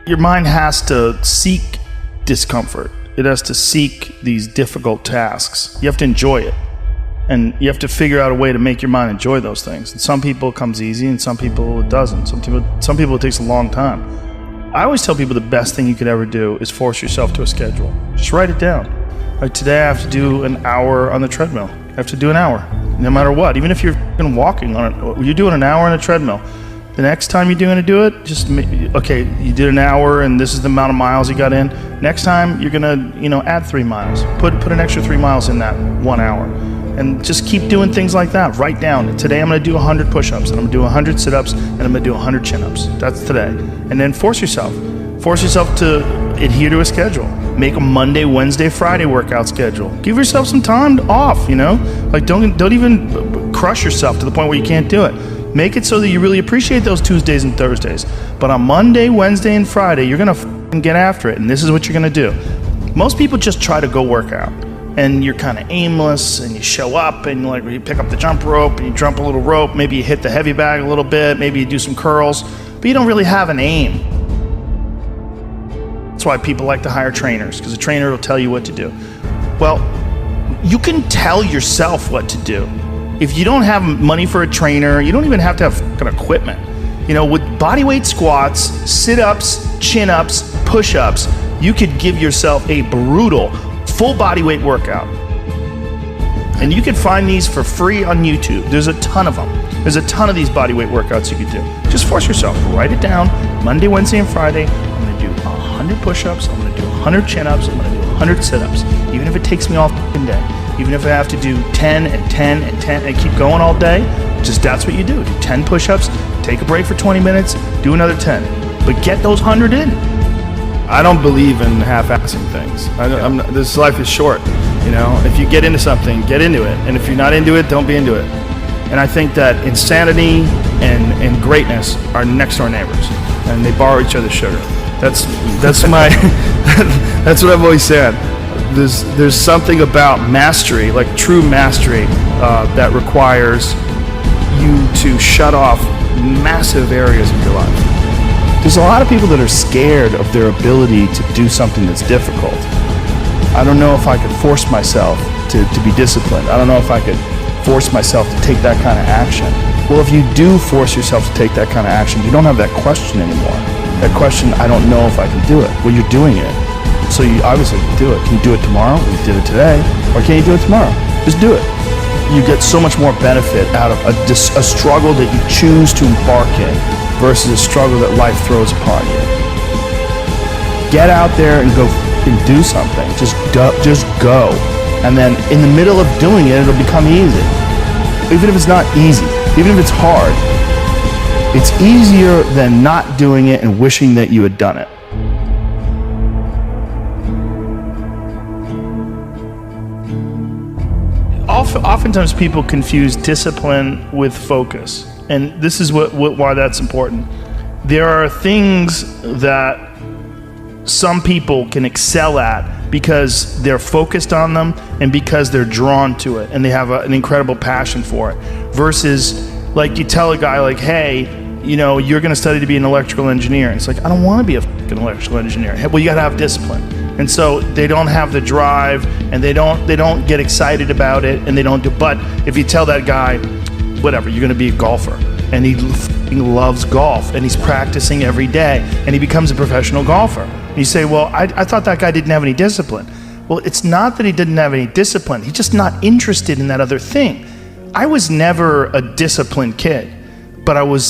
your mind has to seek discomfort. It has to seek these difficult tasks. You have to enjoy it. And you have to figure out a way to make your mind enjoy those things. And some people it comes easy, and some people it doesn't. Some people it takes a long time. I always tell people the best thing you could ever do is force yourself to a schedule. Just write it down. Like today I have to do an hour on the treadmill. I have to do an hour, no matter what. Even if you're walking on it, you're doing an hour on a treadmill. The next time you're going to do it, okay, you did an hour and this is the amount of miles you got in. Next time you're going to, add 3 miles. Put an extra 3 miles in that 1 hour. And just keep doing things like that. Write down, today I'm going to do 100 push-ups, and I'm going to do 100 sit-ups, and I'm going to do 100 chin-ups. That's today. And then force yourself. Force yourself to adhere to a schedule. Make a Monday, Wednesday, Friday workout schedule. Give yourself some time off, Like don't even crush yourself to the point where you can't do it. Make it so that you really appreciate those Tuesdays and Thursdays. But on Monday, Wednesday, and Friday, you're going to get after it, and this is what you're going to do. Most people just try to go work out. And you're kind of aimless, and you show up, and you pick up the jump rope, and you jump a little rope, maybe you hit the heavy bag a little bit, maybe you do some curls, but you don't really have an aim. That's why people like to hire trainers, because a trainer will tell you what to do. Well, you can tell yourself what to do. If you don't have money for a trainer, you don't even have to have equipment. With bodyweight squats, sit-ups, chin-ups, push-ups, you could give yourself a brutal full body weight workout. And you can find these for free on YouTube. There's a ton of them. There's a ton of these body weight workouts you can do. Just force yourself. Write it down. Monday, Wednesday, and Friday, I'm going to do 100 push-ups. I'm going to do 100 chin-ups. I'm going to do 100 sit-ups. Even if it takes me all f***ing day. Even if I have to do 10 and 10 and 10 and keep going all day, that's what you do. Do 10 push-ups, take a break for 20 minutes, do another 10. But get those 100 in. I don't believe in half-assing things. This life is short, If you get into something, get into it. And if you're not into it, don't be into it. And I think that insanity and greatness are next-door neighbors, and they borrow each other's sugar. That's my that's what I've always said. There's something about mastery, like true mastery, that requires you to shut off massive areas of your life. There's a lot of people that are scared of their ability to do something that's difficult. I don't know if I could force myself to be disciplined. I don't know if I could force myself to take that kind of action. Well, if you do force yourself to take that kind of action, you don't have that question anymore. That question, I don't know if I can do it. Well, you're doing it. So you obviously can do it. Can you do it tomorrow? You did it today. Or can you do it tomorrow? Just do it. You get so much more benefit out of a struggle that you choose to embark in versus a struggle that life throws upon you. Get out there and go and do something. Just go. And then in the middle of doing it, it'll become easy. Even if it's not easy, even if it's hard, it's easier than not doing it and wishing that you had done it. Oftentimes people confuse discipline with focus. And this is why that's important. There are things that some people can excel at because they're focused on them and because they're drawn to it and they have an incredible passion for it. Versus, like, you tell a guy, like, hey, you're going to study to be an electrical engineer. And it's like, I don't want to be a fucking electrical engineer. Well, you got to have discipline. And so they don't have the drive, and they don't get excited about it, and they don't do. But if you tell that guy, whatever, you're going to be a golfer, and he loves golf, and he's practicing every day, and he becomes a professional golfer. And you say, well, I thought that guy didn't have any discipline. Well, it's not that he didn't have any discipline. He's just not interested in that other thing. I was never a disciplined kid, but I would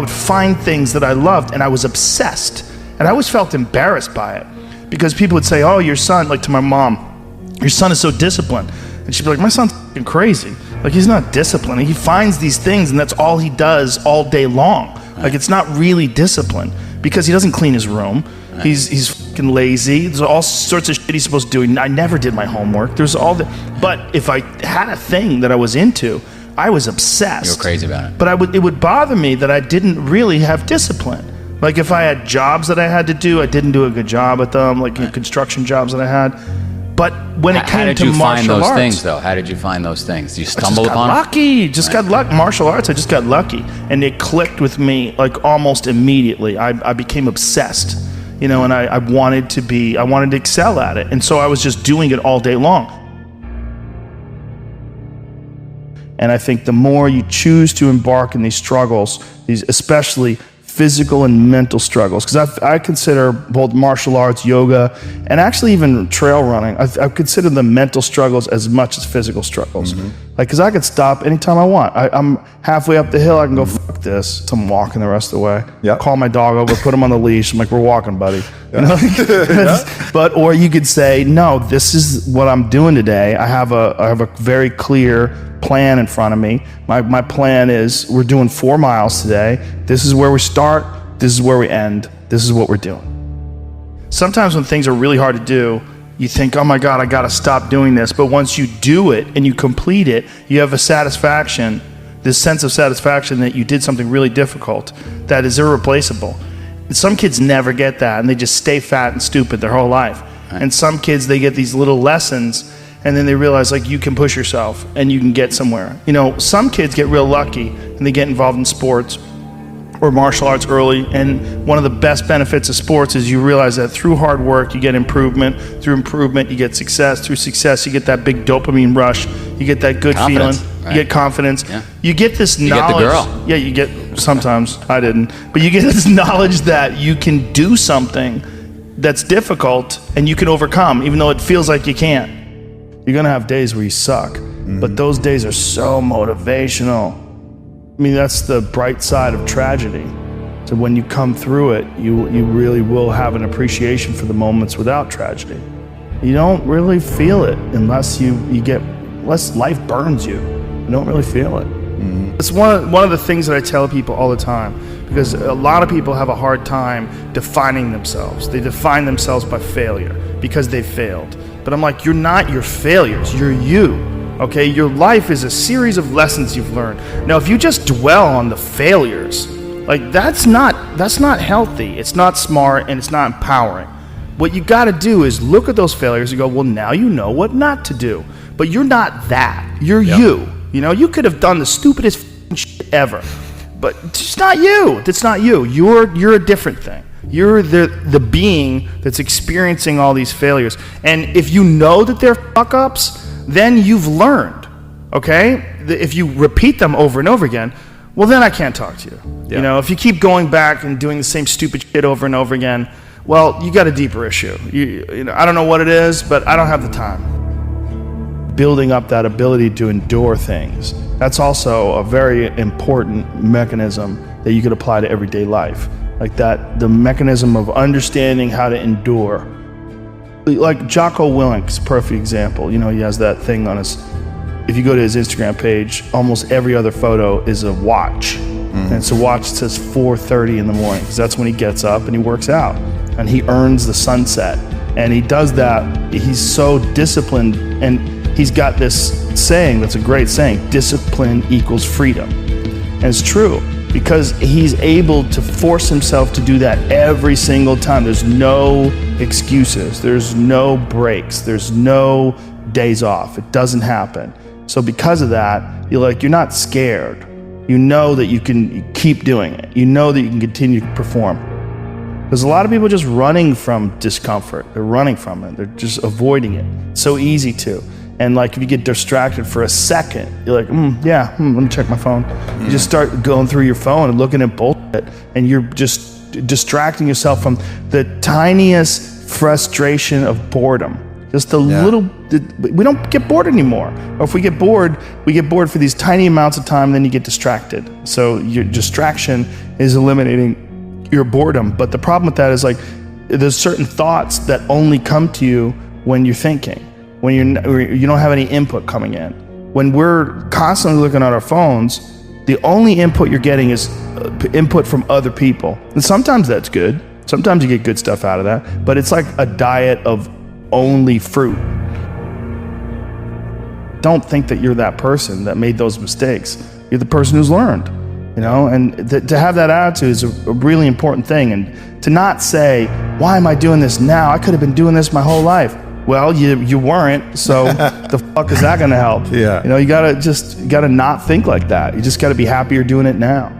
find things that I loved, and I was obsessed, and I always felt embarrassed by it. Because people would say, oh, your son, like to my mom, your son is so disciplined. And she'd be like, my son's fucking crazy. Like, he's not disciplined. He finds these things and that's all he does all day long. Like, it's not really discipline because he doesn't clean his room. He's fucking lazy. There's all sorts of shit he's supposed to do. I never did my homework. There's all that. But if I had a thing that I was into, I was obsessed. You were crazy about it. But it would bother me that I didn't really have discipline. Like, if I had jobs that I had to do, I didn't do a good job at them, like construction jobs that I had. But when it came to martial arts... How did you find those things, though? How did you find those things? Did you stumble upon them? I just got lucky. Martial arts, I just got lucky. And it clicked with me, like, almost immediately. I became obsessed. and I wanted to excel at it. And so I was just doing it all day long. And I think the more you choose to embark in these struggles, these especially physical and mental struggles, because I consider both martial arts, yoga, and actually even trail running, I consider the mental struggles as much as physical struggles. Like, because I could stop anytime I want. I'm halfway up the hill, I can go, fuck this. So I'm walking the rest of the way. Yep. Call my dog over, put him on the leash. I'm like, we're walking, buddy. But, or you could say, no, this is what I'm doing today. I have a very clear plan in front of me. My plan is we're doing 4 miles today. This is where we start. This is where we end. This is what we're doing. Sometimes when things are really hard to do, you think, oh my God, I got to stop doing this. But once you do it and you complete it, you have a satisfaction, this sense of satisfaction that you did something really difficult that is irreplaceable. Some kids never get that, and they just stay fat and stupid their whole life. Right. And some kids, they get these little lessons, and then they realize, like, you can push yourself and you can get somewhere. Some kids get real lucky and they get involved in sports or martial arts early, and one of the best benefits of sports is you realize that through hard work you get improvement, through improvement you get success, through success you get that big dopamine rush, you get that good feeling, right? You get confidence, you get this knowledge. You get the girl. Yeah, you get, sometimes, I didn't, but you get this knowledge that you can do something that's difficult and you can overcome, even though it feels like you can't. You're gonna have days where you suck, but those days are so motivational. I mean, that's the bright side of tragedy. So when you come through it, you really will have an appreciation for the moments without tragedy. You don't really feel it unless unless life burns you. You don't really feel it. It's one of the things that I tell people all the time, because a lot of people have a hard time defining themselves. They define themselves by failure because they failed. But I'm like, you're not your failures, you're you. Okay, your life is a series of lessons you've learned. Now, if you just dwell on the failures, like that's not healthy. It's not smart and it's not empowering. What you got to do is look at those failures and go, well, now you know what not to do. But you're not that. You're you. You could have done the stupidest shit ever, but it's not you. That's not you. You're a different thing. You're the being that's experiencing all these failures. And if you know that they're fuck ups, then you've learned, okay? If you repeat them over and over again, well, then I can't talk to you. Yeah. If you keep going back and doing the same stupid shit over and over again, well, you got a deeper issue. I don't know what it is, but I don't have the time. Building up that ability to endure things, that's also a very important mechanism that you could apply to everyday life. Like that, the mechanism of understanding how to endure. Like Jocko Willink's perfect example. He has that thing on his, if you go to his Instagram page, almost every other photo is a watch. And it's a watch that says 4:30 in the morning, because that's when he gets up and he works out. And he earns the sunset. And he does that, he's so disciplined, and he's got this saying that's a great saying, discipline equals freedom. And it's true, because he's able to force himself to do that every single time. There's no excuses, there's no breaks, there's no days off. It doesn't happen. So because of that, you're not scared. You know that you can keep doing it. You know that you can continue to perform. There's a lot of people just running from discomfort. They're running from it. They're just avoiding it. It's so easy to. And if you get distracted for a second, you're like, let me check my phone. You just start going through your phone and looking at bullshit, and you're just distracting yourself from the tiniest frustration of boredom. Just the little, we don't get bored anymore. Or if we get bored for these tiny amounts of time, then you get distracted. So your distraction is eliminating your boredom. But the problem with that is there's certain thoughts that only come to you when you're thinking. When you don't have any input coming in. When we're constantly looking at our phones, the only input you're getting is input from other people. And sometimes that's good. Sometimes you get good stuff out of that. But it's like a diet of only fruit. Don't think that you're that person that made those mistakes. You're the person who's learned. And to have that attitude is a really important thing. And to not say, why am I doing this now? I could have been doing this my whole life. Well, you weren't, so the fuck is that gonna help? You gotta not think like that. You just gotta be happy you're doing it now.